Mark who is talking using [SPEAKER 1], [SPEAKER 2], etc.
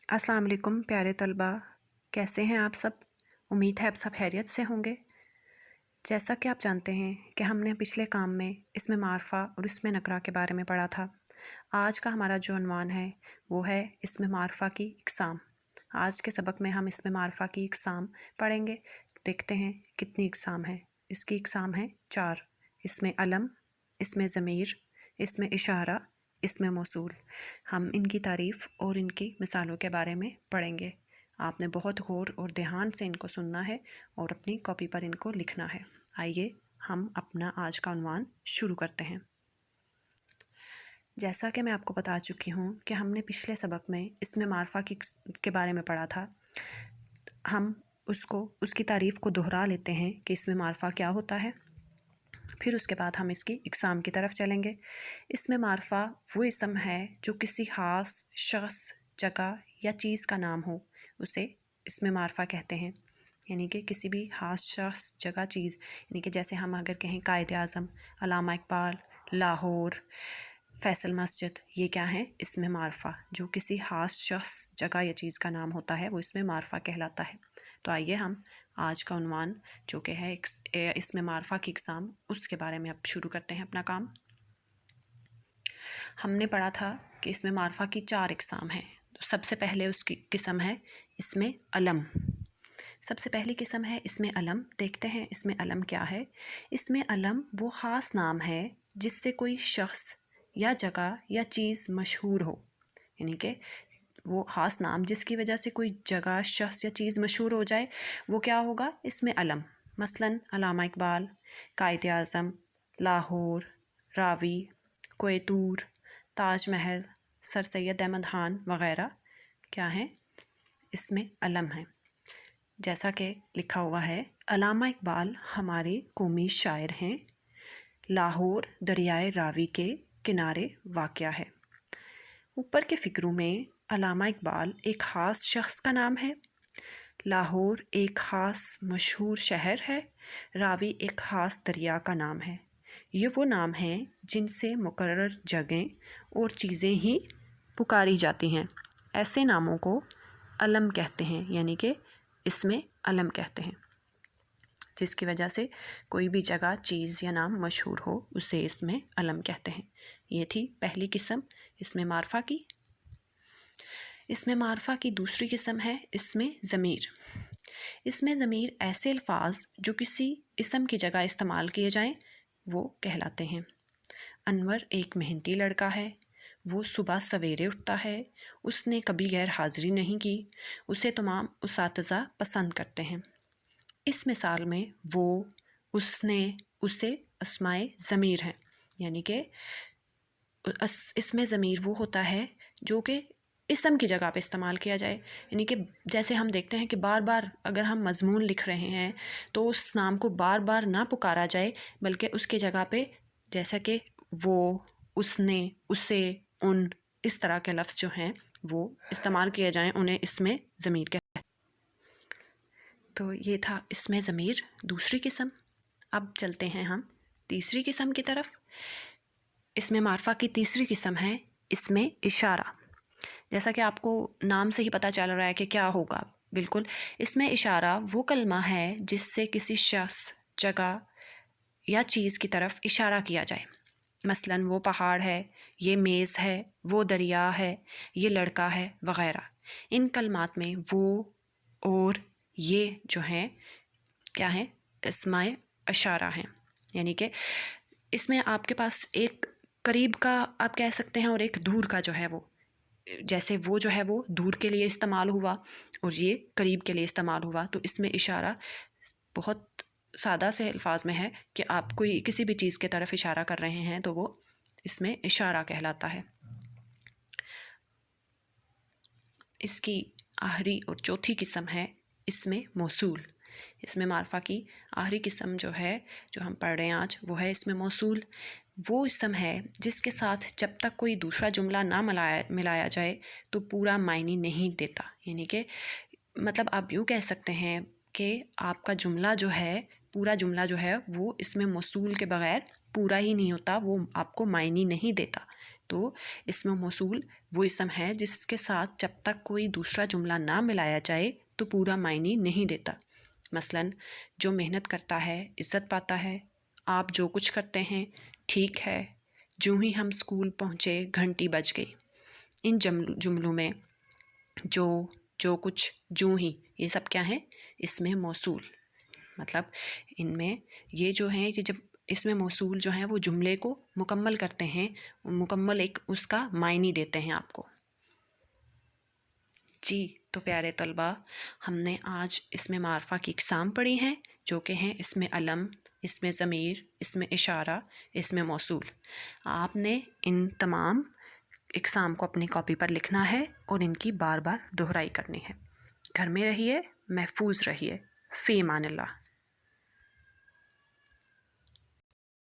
[SPEAKER 1] अस्सलाम वालेकुम प्यारे तलबा, कैसे हैं आप सब। उम्मीद है आप सब खैरियत से होंगे। जैसा कि आप जानते हैं कि हमने पिछले काम में इसमें मारफा और इसमें नकरा के बारे में पढ़ा था। आज का हमारा जो उन्वान है वो है इसमें मारफा की इक़साम। आज के सबक में हम इसमें मारफा की इक़साम पढ़ेंगे। देखते हैं कितनी इक़साम है। इसकी इक़साम है 4। इसमें अलम, इसमें ज़मीर, इसमें इशारा, इसमें मौसूल। हम इनकी तारीफ़ और इनकी मिसालों के बारे में पढ़ेंगे। आपने बहुत गौर और ध्यान से इनको सुनना है और अपनी कॉपी पर इनको लिखना है। आइए हम अपना आज का उन्वान शुरू करते हैं। जैसा कि मैं आपको बता चुकी हूँ कि हमने पिछले सबक में इसमें मारफा के बारे में पढ़ा था। हम उसकी तारीफ़ को दोहरा लेते हैं कि इसमें मारफा क्या होता है। फिर उसके बाद हम इसकी इक़साम की तरफ चलेंगे। इसमें मारफा वो इसम है जो किसी ख़ास शख़्स, जगह या चीज़ का नाम हो, उसे इसमें मारफा कहते हैं। यानी कि किसी भी ख़ास शख़्स, जगह, चीज़, यानी कि जैसे हम अगर कहें कायद-ए-आज़म, अल्लामा इक़बाल, लाहौर, फ़ैसल मस्जिद, ये क्या हैं? इसमें मारफा। जो किसी ख़ास शख़्स, जगह या चीज़ का नाम होता है वो इसमें मारफा कहलाता है। तो आइए हम आज का उन्वान जो कि है इसमें मारफा की इक़साम, उसके बारे में अब शुरू करते हैं अपना काम। हमने पढ़ा था कि इसमें मारफा की 4 इक़साम हैं। तो सबसे पहले उसकी किस्म है इसमें अलम। सबसे पहली किस्म है इसमें अलम। देखते हैं इसमें अलम क्या है। इसमें अलम वो ख़ास नाम है जिससे कोई शख़्स या जगह या चीज़ मशहूर हो। यानी कि वो ख़ास नाम जिसकी वजह से कोई जगह, शख़्स या चीज़ मशहूर हो जाए, वो क्या होगा? इसमें अलम। मसलन अल्लामा इक़बाल, कायद-ए-आज़म, लाहौर, रावी, कोयतूर, ताज महल, सर सैयद अहमद ख़ान वग़ैरह क्या हैं? इसमें अलम हैं। जैसा कि लिखा हुआ है, अल्लामा इक़बाल हमारे कौमी शायर हैं। लाहौर दरियाए रावी के किनारे वाक़या है। ऊपर के फ़िक्रों में अल्लामा इक़बाल एक ख़ास शख़्स का नाम है, लाहौर एक ख़ास मशहूर शहर है, रावी एक ख़ास दरिया का नाम है। ये वो नाम हैं जिनसे मुकर्रर जगहें और चीज़ें ही पुकारी जाती हैं। ऐसे नामों को अलम कहते हैं, यानी कि इसमें अलम कहते हैं। जिसकी वजह से कोई भी जगह, चीज़ या नाम मशहूर हो, उसे इसमें अलम कहते हैं। ये थी पहली किस्म इसमें मारफा की। इसमें मारफा की दूसरी किस्म है इसमें ज़मीर। इसमें ज़मीर ऐसे अल्फाज जो किसी इसम की जगह इस्तेमाल किए जाएं, वो कहलाते हैं। अनवर एक मेहनती लड़का है, वो सुबह सवेरे उठता है, उसने कभी गैर हाज़िरी नहीं की, उसे तमाम उसातिज़ा पसंद करते हैं। इस मिसाल में वो, उसने, उसे अस्माए ज़मीर हैं। यानी कि इसमें ज़मीर वो होता है जो कि इसम की जगह पे इस्तेमाल किया जाए। यानी कि जैसे हम देखते हैं कि बार बार अगर हम मज़मून लिख रहे हैं तो उस नाम को बार बार ना पुकारा जाए, बल्कि उसकी जगह पे जैसा कि वो, उसने, उसे, उन, इस तरह के लफ्ज़ जो हैं वो इस्तेमाल किए जाएं, उन्हें इसमें ज़मीर कहते हैं। तो ये था इसमें ज़मीर दूसरी किस्म। अब चलते हैं हम तीसरी किस्म की तरफ। इसमें मारफा की तीसरी किस्म है इसमें इशारा। जैसा कि आपको नाम से ही पता चल रहा है कि क्या होगा, बिल्कुल इसमें इशारा वो कलमा है जिससे किसी शख्स, जगह या चीज़ की तरफ इशारा किया जाए। मसलन वो पहाड़ है, ये मेज़ है, वो दरिया है, ये लड़का है वग़ैरह। इन कलमात में वो और ये जो हैं क्या हैं? इस्माए इशारा हैं। यानी कि इसमें आपके पास एक करीब का आप कह सकते हैं और एक दूर का जो है वो, जैसे वो जो है वो दूर के लिए इस्तेमाल हुआ और ये करीब के लिए इस्तेमाल हुआ। तो इसमें इशारा बहुत सादा से अल्फाज में है कि आप कोई किसी भी चीज़ की तरफ इशारा कर रहे हैं तो वो इसमें इशारा कहलाता है। इसकी आखिरी और चौथी किस्म है इसमें मौसूल। इसमें मारफा की आखिरी किस्म जो है, जो हम पढ़ रहे हैं आज, वो है इसमें मौसूल। वो इसम है जिसके साथ जब तक कोई दूसरा जुमला ना मिलाया जाए तो पूरा मायने नहीं देता। यानी कि मतलब आप यूँ कह सकते हैं कि आपका जुमला जो है, पूरा जुमला जो है वो इसमें मौसूल के बग़ैर پورا ہی نہیں ہوتا، وہ آپ کو معنی نہیں دیتا۔ تو اسم موصول وہ اسم ہے جس کے ساتھ جب تک کوئی دوسرا جملہ نہ ملایا جائے تو پورا معنی نہیں دیتا۔ مثلاً جو محنت کرتا ہے عزت پاتا ہے، آپ جو کچھ کرتے ہیں ٹھیک ہے، جو ہی ہم اسکول پہنچے گھنٹی بج گئی۔ ان جملوں میں جو کچھ، جو ہی، یہ سب کیا ہیں؟ اسم موصول۔ مطلب ان میں یہ جو ہیں کہ جب اسم موصول جو ہیں وہ جملے کو مکمل کرتے ہیں، مکمل ایک اس کا معنی دیتے ہیں آپ کو۔ جی تو پیارے طلبہ، ہم نے آج اسم معرفہ کی اقسام پڑھی ہیں جو کہ ہیں اسم علم، اسم ضمیر، اسم اشارہ، اسم موصول۔ آپ نے ان تمام اقسام کو اپنی کاپی پر لکھنا ہے اور ان کی بار بار دہرائی کرنی ہے۔ گھر میں رہیے، محفوظ رہیے۔ فی امان اللہ۔